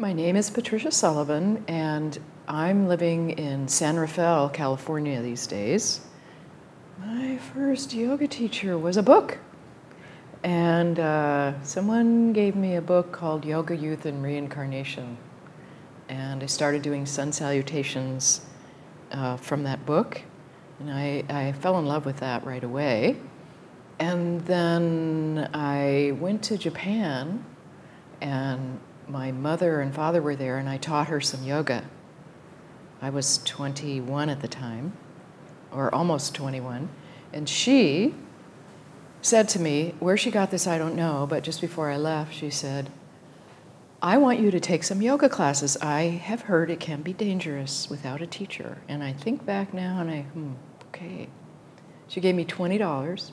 My name is Patricia Sullivan, and I'm living in San Rafael, California these days. My first yoga teacher was a book, and someone gave me a book called Yoga, Youth, and Reincarnation, and I started doing sun salutations from that book, and I fell in love with that right away. And then I went to Japan, and my mother and father were there, and I taught her some yoga. I was 21 at the time, or almost 21, and she said to me, where she got this I don't know, but just before I left she said, I want you to take some yoga classes. I have heard it can be dangerous without a teacher. And I think back now and okay. She gave me $20,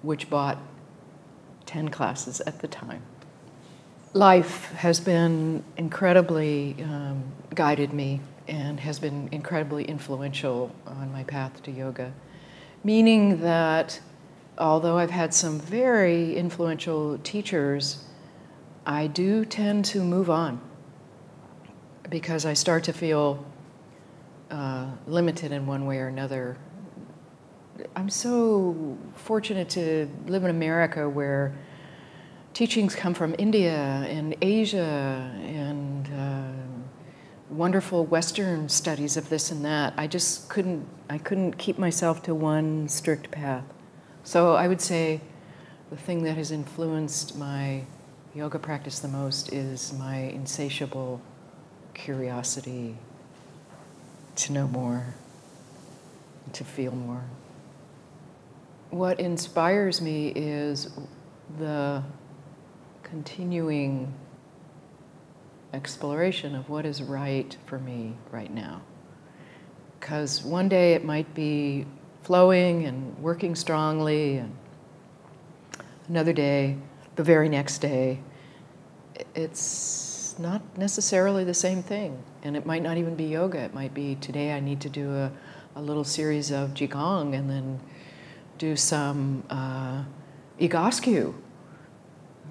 which bought 10 classes at the time. Life has been incredibly guided me and has been incredibly influential on my path to yoga, meaning that although I've had some very influential teachers, I do tend to move on because I start to feel limited in one way or another. I'm so fortunate to live in America where teachings come from India and Asia and wonderful Western studies of this and that. I couldn't keep myself to one strict path. So I would say the thing that has influenced my yoga practice the most is my insatiable curiosity to know more, to feel more. What inspires me is the continuing exploration of what is right for me right now. Because one day it might be flowing and working strongly, and another day, the very next day, it's not necessarily the same thing. And it might not even be yoga. It might be today I need to do a little series of Qigong and then do some Iyengar.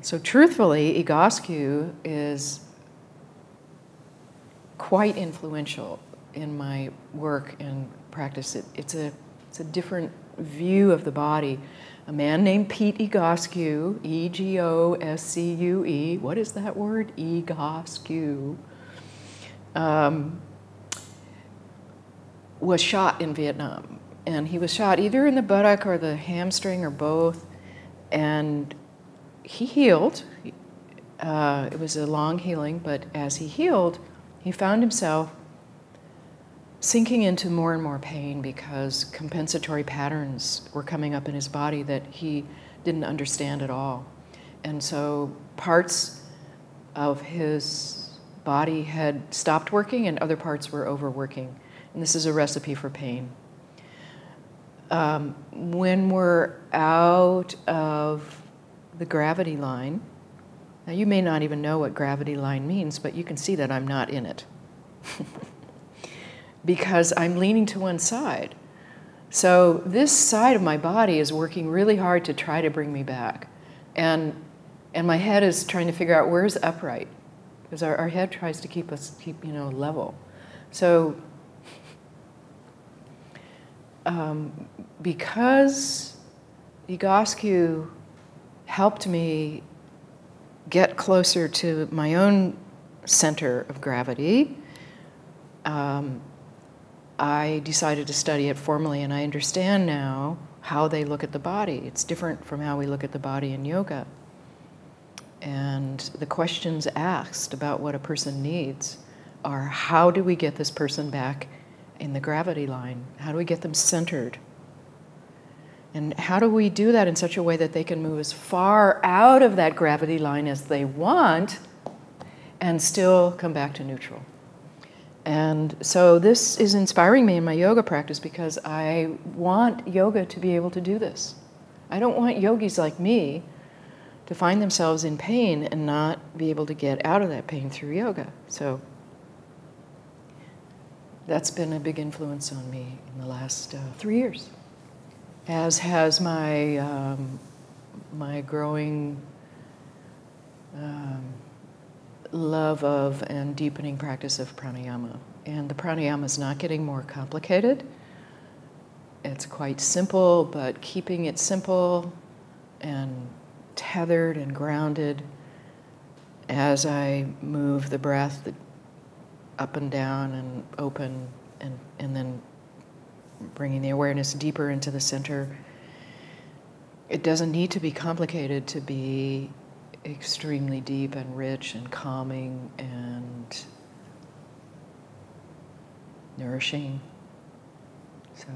So truthfully, Iyengars is quite influential in my work and practice. It's a different view of the body. A man named Pete Egoscue, E-G-O-S-C-U-E, what is that word? Egoscue, was shot in Vietnam. And he was shot either in the buttock or the hamstring or both, and he healed. It was a long healing, but as he healed, he found himself sinking into more and more pain because compensatory patterns were coming up in his body that he didn't understand at all. And so parts of his body had stopped working and other parts were overworking. And this is a recipe for pain. When we're out of the gravity line, now you may not even know what gravity line means, but you can see that I'm not in it. Because I'm leaning to one side. So this side of my body is working really hard to try to bring me back. And my head is trying to figure out where's upright. Because our head tries to keep level. So because Egoscue helped me get closer to my own center of gravity, I decided to study it formally, and I understand now how they look at the body. It's different from how we look at the body in yoga. And the questions asked about what a person needs are, how do we get this person back in the gravity line? How do we get them centered? And how do we do that in such a way that they can move as far out of that gravity line as they want and still come back to neutral? And so this is inspiring me in my yoga practice because I want yoga to be able to do this. I don't want yogis like me to find themselves in pain and not be able to get out of that pain through yoga. So that's been a big influence on me in the last 3 years, as has my growing love of and deepening practice of pranayama. And the pranayama is not getting more complicated. It's quite simple, but keeping it simple and tethered and grounded as I move the breath up and down and open, and then bringing the awareness deeper into the center. It doesn't need to be complicated to be extremely deep and rich and calming and nourishing. So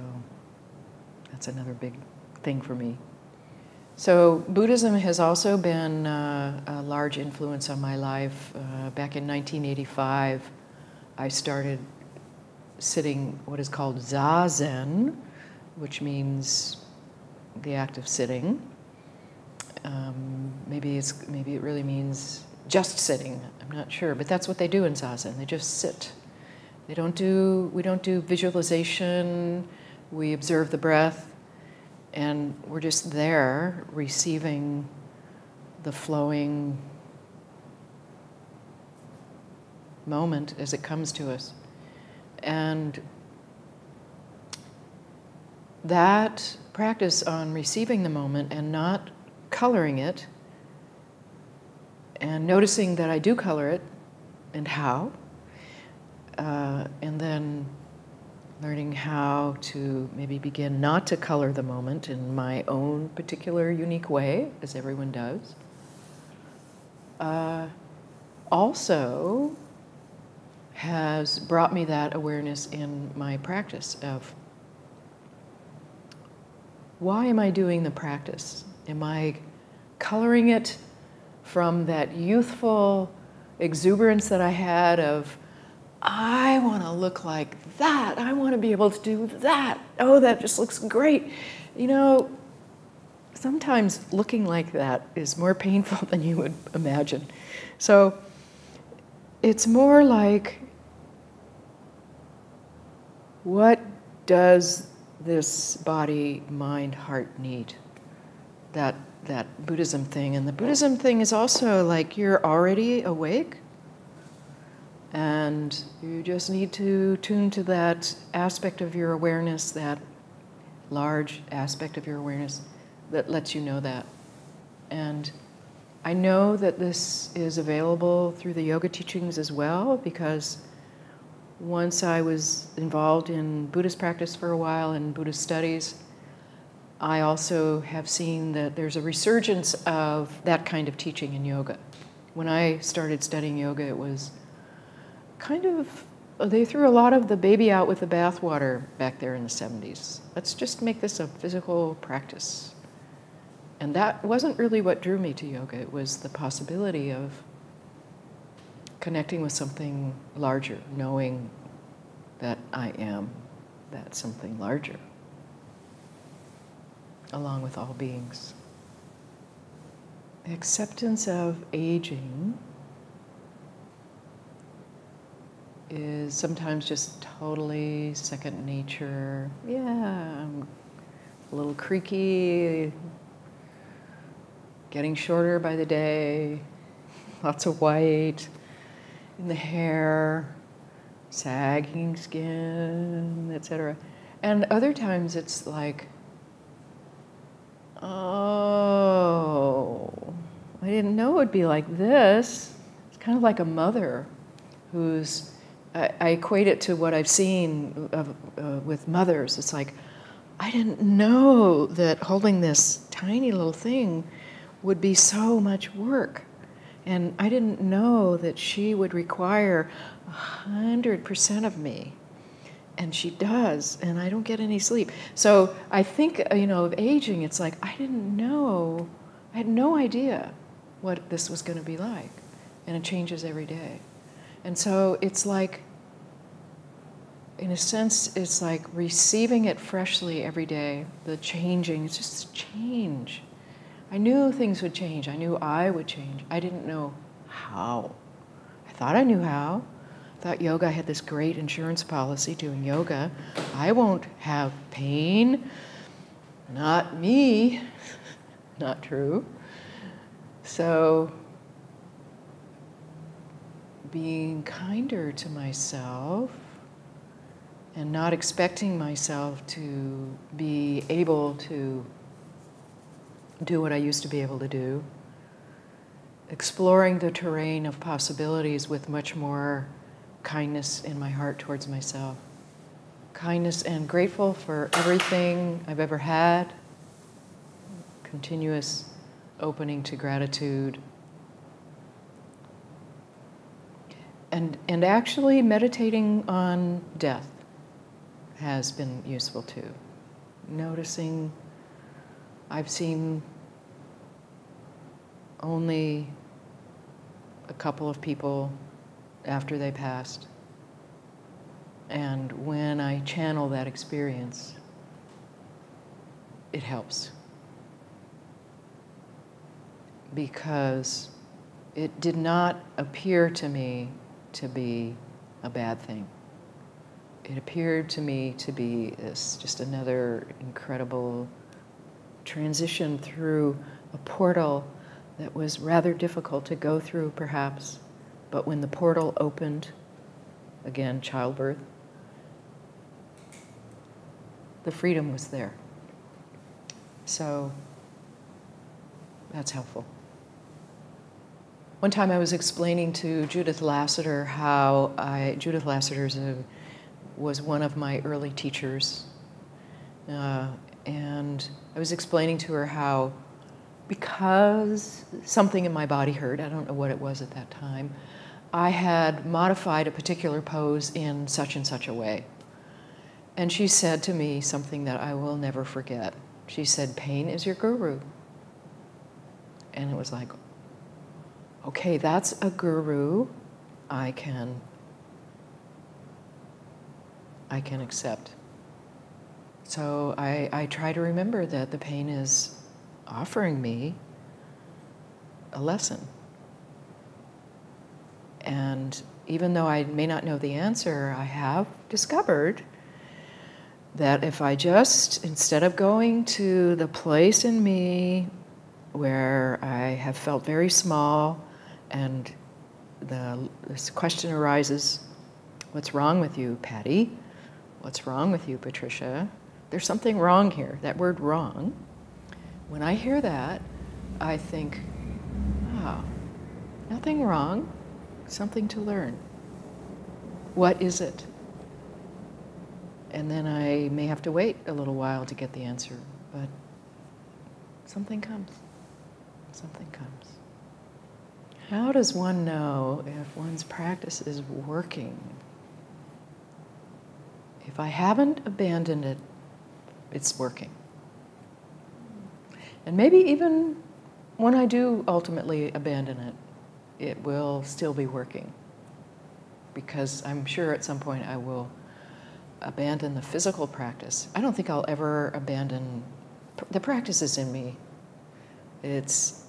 that's another big thing for me. So Buddhism has also been a large influence on my life. Back in 1985, I started sitting what is called Zazen, which means the act of sitting. Maybe it really means just sitting. I'm not sure, but that's what they do in Zazen. They just sit. We don't do visualization. We observe the breath, and we're just there receiving the flowing moment as it comes to us. And that practice on receiving the moment and not coloring it, and noticing that I do color it and how, and then learning how to maybe begin not to color the moment in my own particular unique way, as everyone does. Also has brought me that awareness in my practice of, why am I doing the practice? Am I coloring it from that youthful exuberance that I had of, I want to look like that. I want to be able to do that. Oh, that just looks great. You know, sometimes looking like that is more painful than you would imagine. So it's more like, what does this body, mind, heart need? That Buddhism thing. And the Buddhism thing is also like, you're already awake, and you just need to tune to that aspect of your awareness, that large aspect of your awareness that lets you know that. And I know that this is available through the yoga teachings as well, because once I was involved in Buddhist practice for a while and Buddhist studies, I also have seen that there's a resurgence of that kind of teaching in yoga. When I started studying yoga, it was kind of, they threw a lot of the baby out with the bathwater back there in the 70s. Let's just make this a physical practice. And that wasn't really what drew me to yoga. It was the possibility of connecting with something larger, knowing that I am that something larger, along with all beings. Acceptance of aging is sometimes just totally second nature. Yeah, I'm a little creaky, getting shorter by the day, lots of white in the hair, sagging skin, etc. And other times it's like, oh, I didn't know it would be like this. It's kind of like a mother who's, I equate it to what I've seen with mothers. It's like, I didn't know that holding this tiny little thing would be so much work. And I didn't know that she would require 100% of me. And she does, and I don't get any sleep. So I think, of aging, it's like, I didn't know, I had no idea what this was going to be like. And it changes every day. And so it's like, in a sense, it's like receiving it freshly every day, the changing, it's just change. I knew things would change. I knew I would change. I didn't know how. I thought I knew how. I thought yoga had this great insurance policy doing yoga. I won't have pain. Not me. Not true. So being kinder to myself and not expecting myself to be able to do what I used to be able to do. Exploring the terrain of possibilities with much more kindness in my heart towards myself. Kindness and grateful for everything I've ever had. Continuous opening to gratitude. And actually meditating on death has been useful too. Noticing I've seen only a couple of people after they passed. And when I channel that experience, it helps. Because it did not appear to me to be a bad thing. It appeared to me to be this just another incredible transition through a portal that was rather difficult to go through, perhaps. But when the portal opened, again, childbirth, the freedom was there. So that's helpful. One time I was explaining to Judith Lassiter how Judith Lassiter was one of my early teachers. And I was explaining to her how, because something in my body hurt, I don't know what it was at that time, I had modified a particular pose in such and such a way. And she said to me something that I will never forget. She said, "Pain is your guru." And it was like, okay, that's a guru I can accept. So I try to remember that the pain is offering me a lesson. And even though I may not know the answer, I have discovered that if I just, instead of going to the place in me where I have felt very small and this question arises, what's wrong with you, Patty? What's wrong with you, Patricia? There's something wrong here. That word wrong. When I hear that, I think, oh, nothing wrong, something to learn. What is it? And then I may have to wait a little while to get the answer, but something comes. Something comes. How does one know if one's practice is working? If I haven't abandoned it, it's working. And maybe even when I do ultimately abandon it, it will still be working. Because I'm sure at some point I will abandon the physical practice. I don't think I'll ever abandon, the practice is in me. It's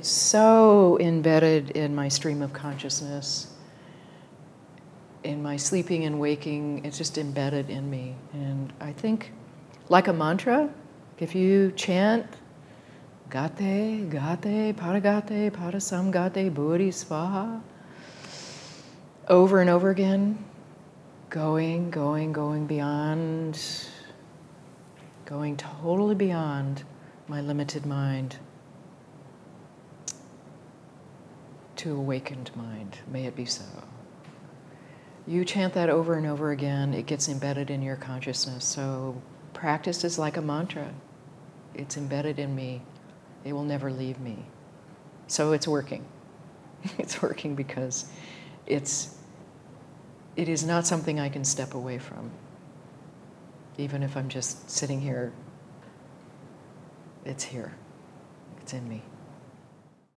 so embedded in my stream of consciousness, in my sleeping and waking, it's just embedded in me. And I think, like a mantra, if you chant, Gate, Gate, Paragate, Parasamgate, Buddhi Svaha, over and over again, going beyond, going totally beyond my limited mind to awakened mind. May it be so. You chant that over and over again, it gets embedded in your consciousness. So practice is like a mantra. It's embedded in me. It will never leave me. So it's working. It's working because it is not something I can step away from. Even if I'm just sitting here, it's here. It's in me.